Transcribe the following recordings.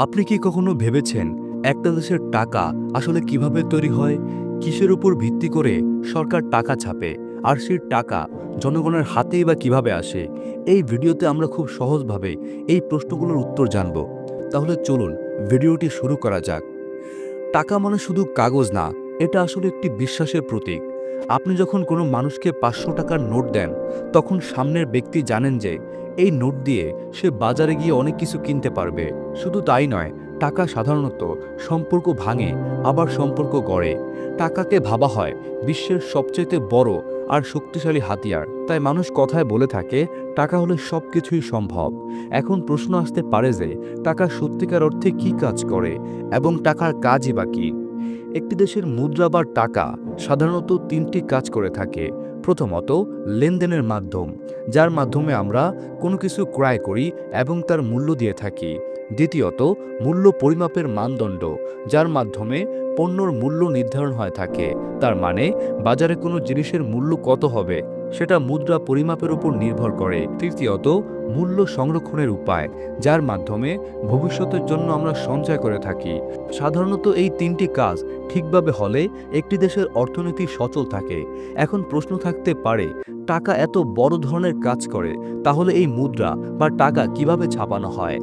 আপনি কি কখনো ভেবেছেন একটা দেশের টাকা আসলে কিভাবে তৈরি হয়, কিসের উপর ভিত্তি করে সরকার টাকা ছাপে, আর সেই টাকা জনগণের হাতেই বা কিভাবে আসে? এই ভিডিওতে আমরা খুব সহজভাবে এই প্রশ্নগুলোর উত্তর জানব। তাহলে চলুন ভিডিওটি শুরু করা যাক। টাকা মানে শুধু কাগজ না, এটা আসলে একটি বিশ্বাসের প্রতীক। আপনি যখন কোনো মানুষকে ৫০০ টাকার নোট দেন, তখন সামনের ব্যক্তি জানেন যে এই নোট দিয়ে সে বাজারে গিয়ে অনেক কিছু কিনতে পারবে। শুধু তাই নয়, টাকা সাধারণত সম্পর্ক ভাঙে, আবার সম্পর্ক গড়ে। টাকাকে ভাবা হয় বিশ্বের সবচেয়ে বড় আর শক্তিশালী হাতিয়ার। তাই মানুষ কথায় বলে থাকে, টাকা হলে সব কিছুই সম্ভব। এখন প্রশ্ন আসতে পারে যে টাকা সত্যিকার অর্থে কী কাজ করে, এবং টাকার কাজই বা কী? একটি দেশের মুদ্রা বা টাকা সাধারণত ৩টি কাজ করে থাকে। প্রথমত, লেনদেনের মাধ্যম, যার মাধ্যমে আমরা কোনো কিছু ক্রয় করি এবং তার মূল্য দিয়ে থাকি। দ্বিতীয়ত, মূল্য পরিমাপের মানদণ্ড, যার মাধ্যমে পণ্যর মূল্য নির্ধারণ হয়ে থাকে। তার মানে বাজারে কোনো জিনিসের মূল্য কত হবে সেটা মুদ্রা পরিমাপের উপর নির্ভর করে। তৃতীয়ত, মূল্য সংরক্ষণের উপায়, যার মাধ্যমে ভবিষ্যতের জন্য আমরা সঞ্চয় করে থাকি। সাধারণত এই ৩টি কাজ ঠিকভাবে হলে একটি দেশের অর্থনীতি সচল থাকে। এখন প্রশ্ন থাকতে পারে, টাকা এত বড় ধরনের কাজ করে, তাহলে এই মুদ্রা বা টাকা কিভাবে ছাপানো হয়?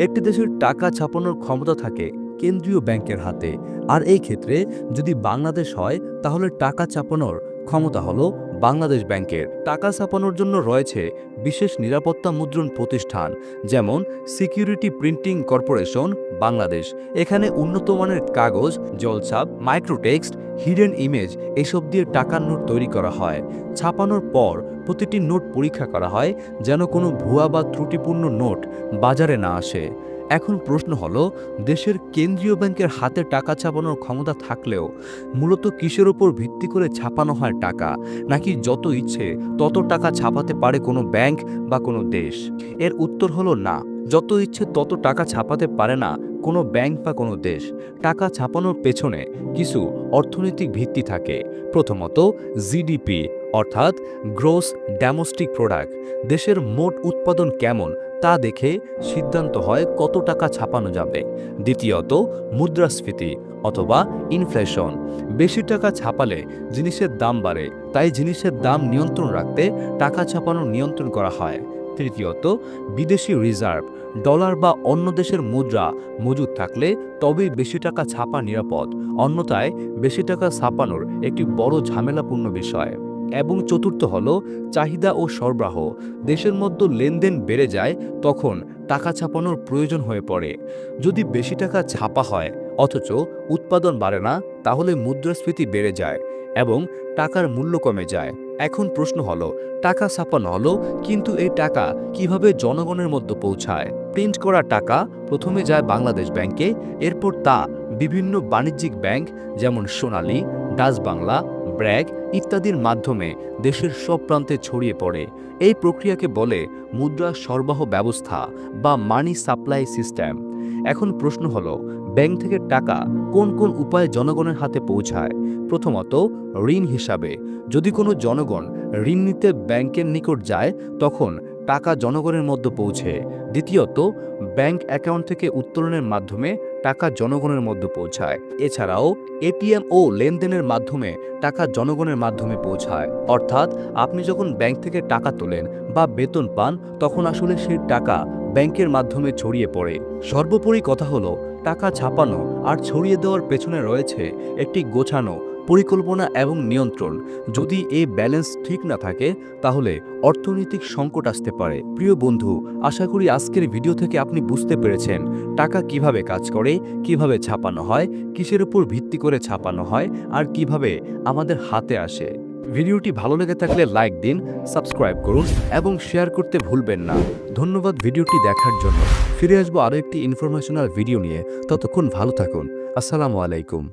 একটি দেশের টাকা ছাপানোর ক্ষমতা থাকে কেন্দ্রীয় ব্যাংকের হাতে। আর এই ক্ষেত্রে যদি বাংলাদেশ হয়, তাহলে টাকা ছাপানোর ক্ষমতা হলো বাংলাদেশ ব্যাংকের। টাকা ছাপানোর জন্য রয়েছে বিশেষ নিরাপত্তা মুদ্রণ প্রতিষ্ঠান, যেমন সিকিউরিটি প্রিন্টিং কর্পোরেশন বাংলাদেশ। এখানে উন্নত মানের কাগজ, জলছাপ, মাইক্রোটেক্সট, হিডেন ইমেজ এসব দিয়ে টাকার নোট তৈরি করা হয়। ছাপানোর পর প্রতিটি নোট পরীক্ষা করা হয়, যেন কোনো ভুয়া বা ত্রুটিপূর্ণ নোট বাজারে না আসে। এখন প্রশ্ন হলো, দেশের কেন্দ্রীয় ব্যাংকের হাতে টাকা ছাপানোর ক্ষমতা থাকলেও মূলত কিসের উপর ভিত্তি করে ছাপানো হয় টাকা? নাকি যত ইচ্ছে তত টাকা ছাপাতে পারে কোনো ব্যাংক বা কোনো দেশ? এর উত্তর হলো না, যত ইচ্ছে তত টাকা ছাপাতে পারে না কোনো ব্যাংক বা কোনো দেশ। টাকা ছাপানোর পেছনে কিছু অর্থনৈতিক ভিত্তি থাকে। প্রথমত, জিডিপি, অর্থাৎ গ্রোস ডোমেস্টিক প্রোডাক্ট। দেশের মোট উৎপাদন কেমন তা দেখে সিদ্ধান্ত হয় কত টাকা ছাপানো যাবে। দ্বিতীয়ত, মুদ্রাস্ফীতি অথবা ইনফ্লেশন। বেশি টাকা ছাপালে জিনিসের দাম বাড়ে, তাই জিনিসের দাম নিয়ন্ত্রণ রাখতে টাকা ছাপানো নিয়ন্ত্রণ করা হয়। তৃতীয়ত, বিদেশি রিজার্ভ, ডলার বা অন্য দেশের মুদ্রা মজুদ থাকলে তবেই বেশি টাকা ছাপা নিরাপদ, অন্যথায় বেশি টাকা ছাপানোর একটি বড় ঝামেলাপূর্ণ বিষয়। এবং চতুর্থ হলো চাহিদা ও সরবরাহ। দেশের মধ্যে লেনদেন বেড়ে যায়, তখন টাকা ছাপানোর প্রয়োজন হয়ে পড়ে। যদি বেশি টাকা ছাপা হয় অথচ উৎপাদন বাড়ে না, তাহলে মুদ্রাস্ফীতি বেড়ে যায় এবং টাকার মূল্য কমে যায়। এখন প্রশ্ন হলো, টাকা ছাপানো হলো, কিন্তু এই টাকা কিভাবে জনগণের মধ্যে পৌঁছায়? প্রিন্ট করা টাকা প্রথমে যায় বাংলাদেশ ব্যাংকে, এরপর তা বিভিন্ন বাণিজ্যিক ব্যাংক যেমন সোনালী, ডাচ বাংলা, ব্র্যাক ইত্যাদির মাধ্যমে দেশের সব প্রান্তে ছড়িয়ে পড়ে। এই প্রক্রিয়াকে বলে মুদ্রা সরবরাহ ব্যবস্থা বা মানি সাপ্লাই সিস্টেম। এখন প্রশ্ন হলো, ব্যাংক থেকে টাকা কোন কোন উপায়ে জনগণের হাতে পৌঁছায়? প্রথমত, ঋণ হিসাবে। যদি কোনো জনগণ ঋণ নিতে ব্যাংকের নিকট যায়, তখন টাকা জনগণের মধ্যে পৌঁছে। দ্বিতীয়ত, ব্যাংক অ্যাকাউন্ট থেকে উত্তোলনের মাধ্যমে টাকা জনগণের মধ্যে পৌঁছায়। এছাড়াও এটিএম ও লেনদেনের মাধ্যমে টাকা জনগণের মাধ্যমে পৌঁছায়। অর্থাৎ আপনি যখন ব্যাংক থেকে টাকা তোলেন বা বেতন পান, তখন আসলে সেই টাকা ব্যাংকের মাধ্যমে ছড়িয়ে পড়ে। সর্বোপরি কথা হলো, টাকা ছাপানো আর ছড়িয়ে দেওয়ার পেছনে রয়েছে একটি গোছানো পরিকল্পনা এবং নিয়ন্ত্রণ। যদি এই ব্যালেন্স ঠিক না থাকে, তাহলে অর্থনৈতিক সংকট আসতে পারে। প্রিয় বন্ধু, আশা করি আজকের ভিডিও থেকে আপনি বুঝতে পেরেছেন টাকা কিভাবে কাজ করে, কিভাবে ছাপানো হয়, কিসের উপর ভিত্তি করে ছাপানো হয়, আর কিভাবে আমাদের হাতে আসে। ভিডিওটি ভালো লেগে থাকলে লাইক দিন, সাবস্ক্রাইব করুন এবং শেয়ার করতে ভুলবেন না। ধন্যবাদ ভিডিওটি দেখার জন্য। ফিরে আসবো আরও একটি ইনফরমেশনাল ভিডিও নিয়ে। ততক্ষণ ভালো থাকুন। আসসালামু আলাইকুম।